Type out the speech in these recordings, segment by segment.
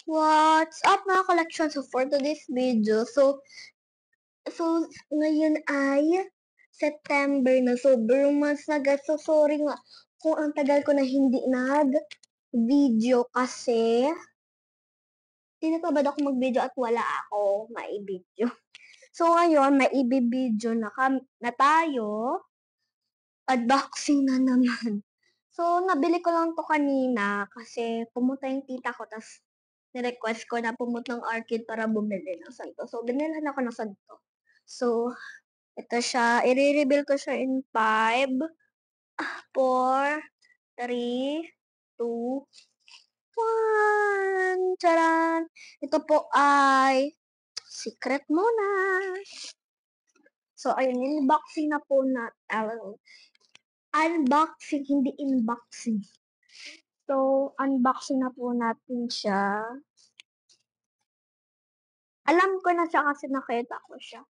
What's up mga collection? So for today's video, so ngayon ay September na. Sobrang mas So sorry nga kung ang tagal ko na hindi nag-video kasi tinatamad ako mag-video at wala ako maibidyo. So ngayon, maibibidyo na tayo. Unboxing na naman. So, nabili ko lang 'to kanina kasi pumunta yung tita ko tas ni-request ko na pumunta ng arcade para bumili ng santo. So, binilhan ako ng santo. So, ito siya, ire-reveal ko siya in 5, 4, 3, 2, 1. Charan! Ito po ay secret muna. So, ayun, unboxing na po na unboxing, hindi unboxing. So, unboxing na po natin siya. Alam ko na siya kasi nakita ko siya.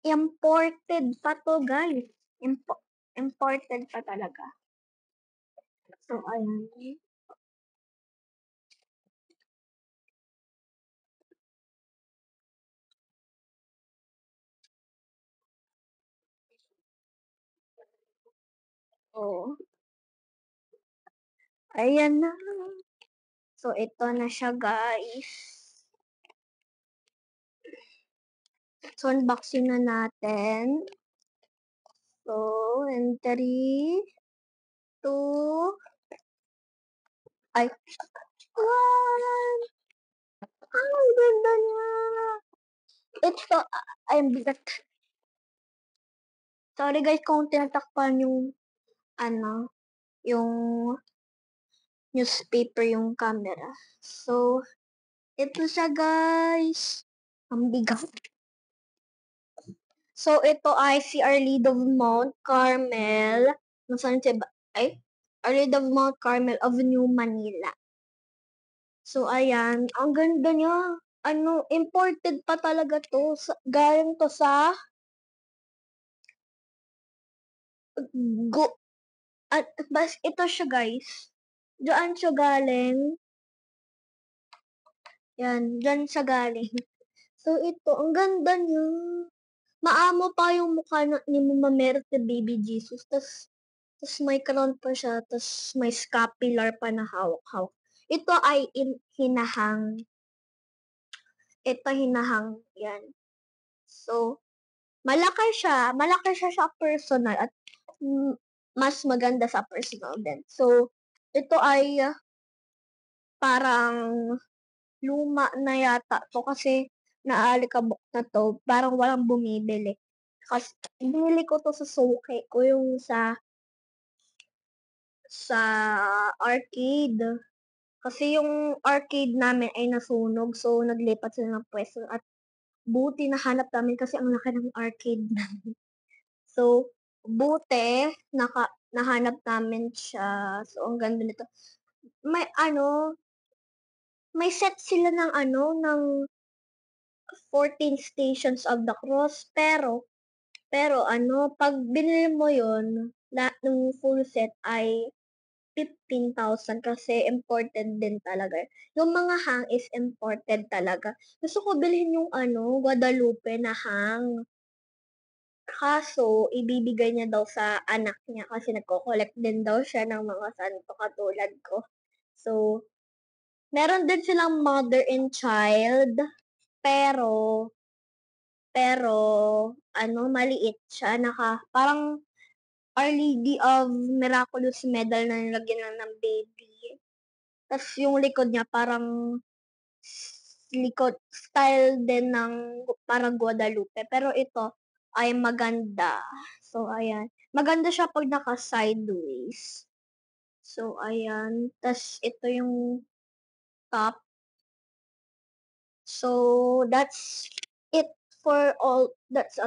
Imported pa to, guys. Imported pa talaga. So, ayan. Oh. Ayan na. So, ito na siya, guys. So, unboxing na natin. So, in 3, 2, ay, 1. Ang ganda niya. Ito, ay, bigat. Sorry guys kung tinatakpan yung, yung newspaper yung camera. So, ito siya guys. Ang bigat. So, ito ay si Our Lady of Mount Carmel. Nasaan siya ba? Ay, Our Lady of Mount Carmel of New Manila. So, ayan. Ang ganda niya. Imported pa talaga to. Galing to sa ito siya guys. Diyan siya galing. Yan, diyan siya galing. So, ito, ang ganda niya. Maamo pa yung mukha ni Mama Mary the Baby Jesus. Tas may crown pa siya. Tas may scapular pa na hawak-hawak. Ito ay hinahang. Ito hinahang. Yan. So, malaki siya. Malaki siya sa personal at mas maganda sa personal din. So, ito ay parang luma na yata to kasi naalikabok na to. Parang walang bumibili. Kasi binili ko to sa suki ko yung sa arcade. Kasi yung arcade namin ay nasunog. So, naglipat sila ng pwesto at buti nahanap namin kasi ang laki ng arcade namin. So, buti nahanap namin siya. So, ang ganda nito. May set sila ng ng 14 Stations of the Cross, pero 'pag binili mo yun, nung full set ay 15,000 kasi imported din talaga. Yung mga hang is imported talaga. Gusto ko bilhin yung Guadalupe na hang. Kaso, ibibigay niya daw sa anak niya kasi nagko-collect din daw siya ng mga santo katulad ko. So, meron din silang mother and child, pero maliit siya, parang Our Lady of Miraculous Medal na nilagyan lang ng baby. Tas yung likod niya parang style din ng parang Guadalupe. Pero ito ay maganda. So, ayan. Maganda siya 'pag naka-sideways. So, ayan. Tas ito yung top. So, that's it for all. That's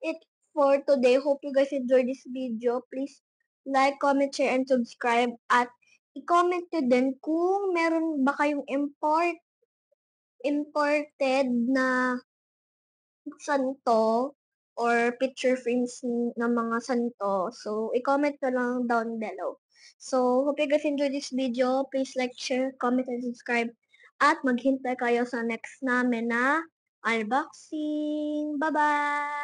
it for today. Hope you guys enjoyed this video. Please like, comment, share, and subscribe. At i-comment nyo din kung meron ba kayong imported na santo or picture frames ng mga santo. So, i-comment nyo lang down below. So, hope you guys enjoyed this video. Please like, share, comment, and subscribe. at maghintay kayo sa next namin na unboxing. Bye-bye!